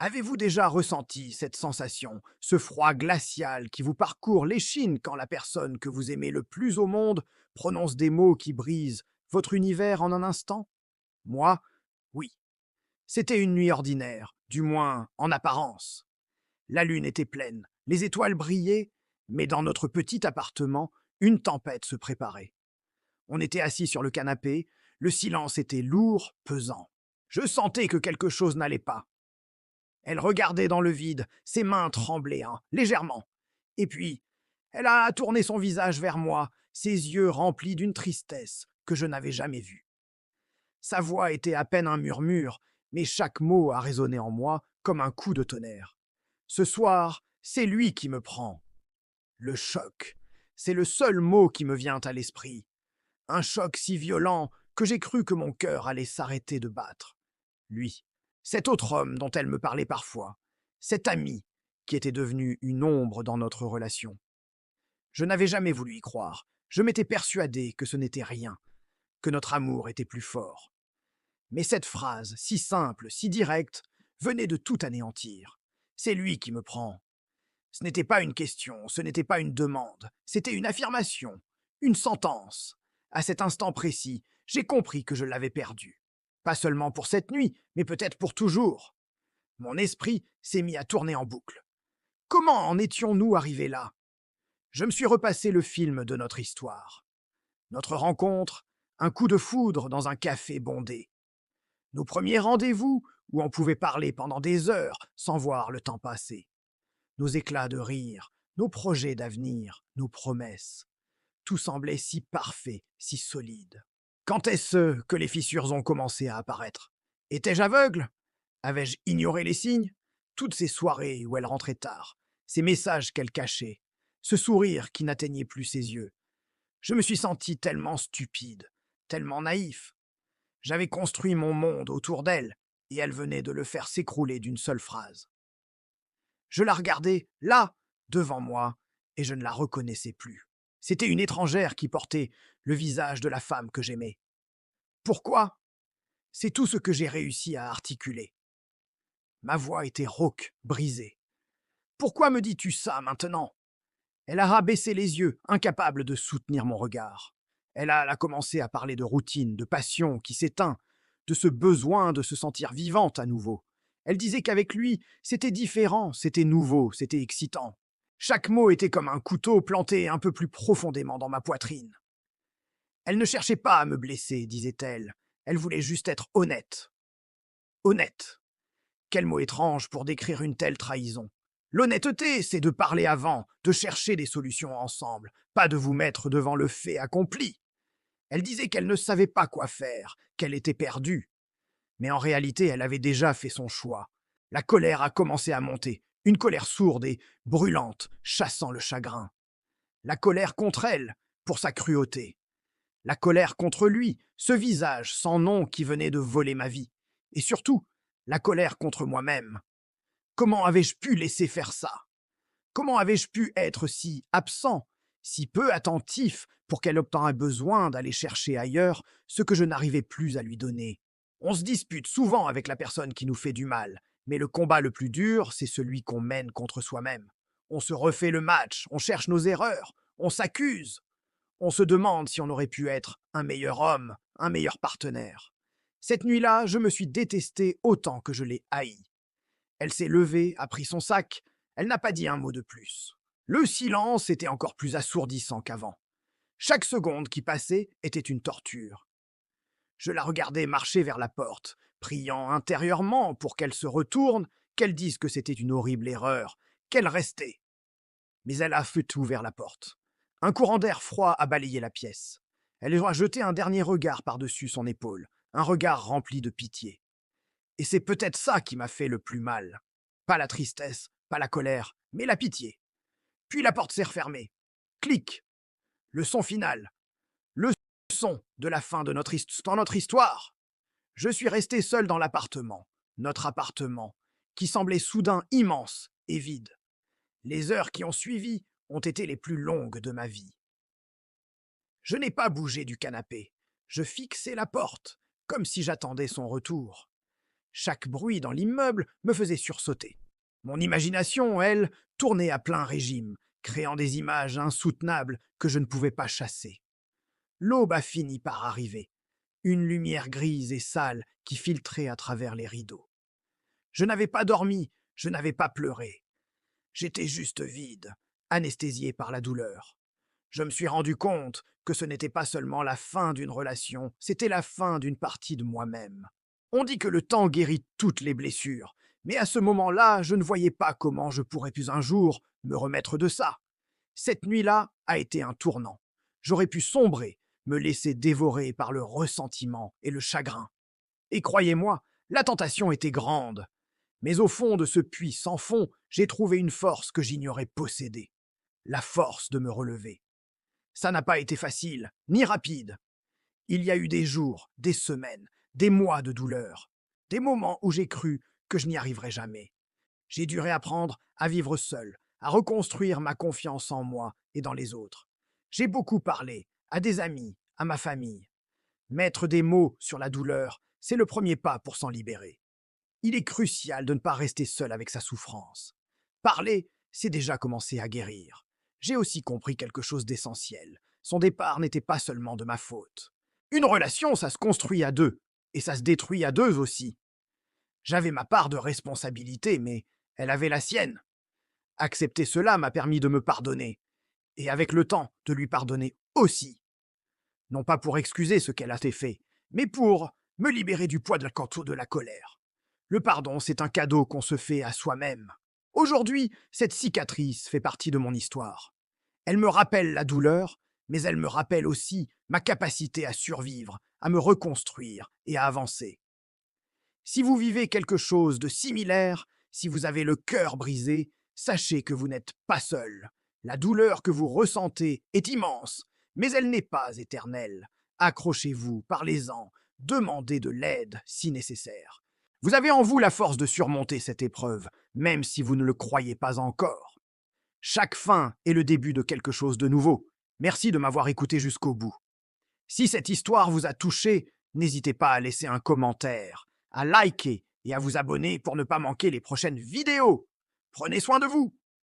Avez-vous déjà ressenti cette sensation, ce froid glacial qui vous parcourt l'échine quand la personne que vous aimez le plus au monde prononce des mots qui brisent votre univers en un instant? Moi, oui. C'était une nuit ordinaire, du moins en apparence. La lune était pleine, les étoiles brillaient, mais dans notre petit appartement, une tempête se préparait. On était assis sur le canapé, le silence était lourd, pesant. Je sentais que quelque chose n'allait pas. Elle regardait dans le vide, ses mains tremblaient, légèrement. Et puis, elle a tourné son visage vers moi, ses yeux remplis d'une tristesse que je n'avais jamais vue. Sa voix était à peine un murmure, mais chaque mot a résonné en moi comme un coup de tonnerre. Ce soir, c'est lui qui me prend. Le choc, c'est le seul mot qui me vient à l'esprit. Un choc si violent que j'ai cru que mon cœur allait s'arrêter de battre. Lui, cet autre homme dont elle me parlait parfois, cet ami qui était devenu une ombre dans notre relation. Je n'avais jamais voulu y croire. Je m'étais persuadé que ce n'était rien, que notre amour était plus fort. Mais cette phrase, si simple, si directe, venait de tout anéantir. C'est lui qui me prend. Ce n'était pas une question, ce n'était pas une demande, c'était une affirmation, une sentence. À cet instant précis, j'ai compris que je l'avais perdu. Pas seulement pour cette nuit, mais peut-être pour toujours. Mon esprit s'est mis à tourner en boucle. Comment en étions-nous arrivés là? Je me suis repassé le film de notre histoire. Notre rencontre, un coup de foudre dans un café bondé. Nos premiers rendez-vous où on pouvait parler pendant des heures sans voir le temps passer. Nos éclats de rire, nos projets d'avenir, nos promesses. Tout semblait si parfait, si solide. Quand est-ce que les fissures ont commencé à apparaître? Étais-je aveugle? Avais-je ignoré les signes? Toutes ces soirées où elle rentrait tard, ces messages qu'elle cachait, ce sourire qui n'atteignait plus ses yeux. Je me suis senti tellement stupide, tellement naïf. J'avais construit mon monde autour d'elle, et elle venait de le faire s'écrouler d'une seule phrase. Je la regardais, là, devant moi, et je ne la reconnaissais plus. C'était une étrangère qui portait le visage de la femme que j'aimais. Pourquoi? C'est tout ce que j'ai réussi à articuler. Ma voix était rauque, brisée. Pourquoi me dis-tu ça maintenant? Elle a rabaissé les yeux, incapable de soutenir mon regard. Elle a commencé à parler de routine, de passion qui s'éteint, de ce besoin de se sentir vivante à nouveau. Elle disait qu'avec lui, c'était différent, c'était nouveau, c'était excitant. Chaque mot était comme un couteau planté un peu plus profondément dans ma poitrine. Elle ne cherchait pas à me blesser, disait-elle. Elle voulait juste être honnête. Honnête. Quel mot étrange pour décrire une telle trahison. L'honnêteté, c'est de parler avant, de chercher des solutions ensemble, pas de vous mettre devant le fait accompli. Elle disait qu'elle ne savait pas quoi faire, qu'elle était perdue. Mais en réalité, elle avait déjà fait son choix. La colère a commencé à monter, une colère sourde et brûlante, chassant le chagrin. La colère contre elle, pour sa cruauté. La colère contre lui, ce visage sans nom qui venait de voler ma vie. Et surtout, la colère contre moi-même. Comment avais-je pu laisser faire ça? Comment avais-je pu être si absent, si peu attentif pour qu'elle ait besoin d'aller chercher ailleurs ce que je n'arrivais plus à lui donner? On se dispute souvent avec la personne qui nous fait du mal, mais le combat le plus dur, c'est celui qu'on mène contre soi-même. On se refait le match, on cherche nos erreurs, on s'accuse, on se demande si on aurait pu être un meilleur homme, un meilleur partenaire. Cette nuit-là, je me suis détesté autant que je l'ai haï. Elle s'est levée, a pris son sac. Elle n'a pas dit un mot de plus. Le silence était encore plus assourdissant qu'avant. Chaque seconde qui passait était une torture. Je la regardais marcher vers la porte, priant intérieurement pour qu'elle se retourne, qu'elle dise que c'était une horrible erreur, qu'elle restait. Mais elle a fait tout vers la porte. Un courant d'air froid a balayé la pièce. Elle a jeté un dernier regard par-dessus son épaule, un regard rempli de pitié. Et c'est peut-être ça qui m'a fait le plus mal. Pas la tristesse, pas la colère, mais la pitié. Puis la porte s'est refermée. Clic. Le son final. Le son de la fin de dans notre histoire. Je suis resté seul dans l'appartement. Notre appartement, qui semblait soudain immense et vide. Les heures qui ont suivi ont été les plus longues de ma vie. Je n'ai pas bougé du canapé. Je fixais la porte, comme si j'attendais son retour. Chaque bruit dans l'immeuble me faisait sursauter. Mon imagination, elle, tournait à plein régime, créant des images insoutenables que je ne pouvais pas chasser. L'aube a fini par arriver, une lumière grise et sale qui filtrait à travers les rideaux. Je n'avais pas dormi, je n'avais pas pleuré. J'étais juste vide, anesthésié par la douleur. Je me suis rendu compte que ce n'était pas seulement la fin d'une relation, c'était la fin d'une partie de moi-même. On dit que le temps guérit toutes les blessures, mais à ce moment-là, je ne voyais pas comment je pourrais plus un jour me remettre de ça. Cette nuit-là a été un tournant. J'aurais pu sombrer, me laisser dévorer par le ressentiment et le chagrin. Et croyez-moi, la tentation était grande. Mais au fond de ce puits sans fond, j'ai trouvé une force que j'ignorais posséder. La force de me relever. Ça n'a pas été facile, ni rapide. Il y a eu des jours, des semaines, des mois de douleur. Des moments où j'ai cru que je n'y arriverais jamais. J'ai dû réapprendre à vivre seul, à reconstruire ma confiance en moi et dans les autres. J'ai beaucoup parlé, à des amis, à ma famille. Mettre des mots sur la douleur, c'est le premier pas pour s'en libérer. Il est crucial de ne pas rester seul avec sa souffrance. Parler, c'est déjà commencer à guérir. J'ai aussi compris quelque chose d'essentiel. Son départ n'était pas seulement de ma faute. Une relation, ça se construit à deux, et ça se détruit à deux aussi. J'avais ma part de responsabilité, mais elle avait la sienne. Accepter cela m'a permis de me pardonner, et avec le temps, de lui pardonner aussi. Non pas pour excuser ce qu'elle a fait, mais pour me libérer du poids de la colère. Le pardon, c'est un cadeau qu'on se fait à soi-même. Aujourd'hui, cette cicatrice fait partie de mon histoire. Elle me rappelle la douleur, mais elle me rappelle aussi ma capacité à survivre, à me reconstruire et à avancer. Si vous vivez quelque chose de similaire, si vous avez le cœur brisé, sachez que vous n'êtes pas seul. La douleur que vous ressentez est immense, mais elle n'est pas éternelle. Accrochez-vous, parlez-en, demandez de l'aide si nécessaire. Vous avez en vous la force de surmonter cette épreuve, même si vous ne le croyez pas encore. Chaque fin est le début de quelque chose de nouveau. Merci de m'avoir écouté jusqu'au bout. Si cette histoire vous a touché, n'hésitez pas à laisser un commentaire, à liker et à vous abonner pour ne pas manquer les prochaines vidéos. Prenez soin de vous.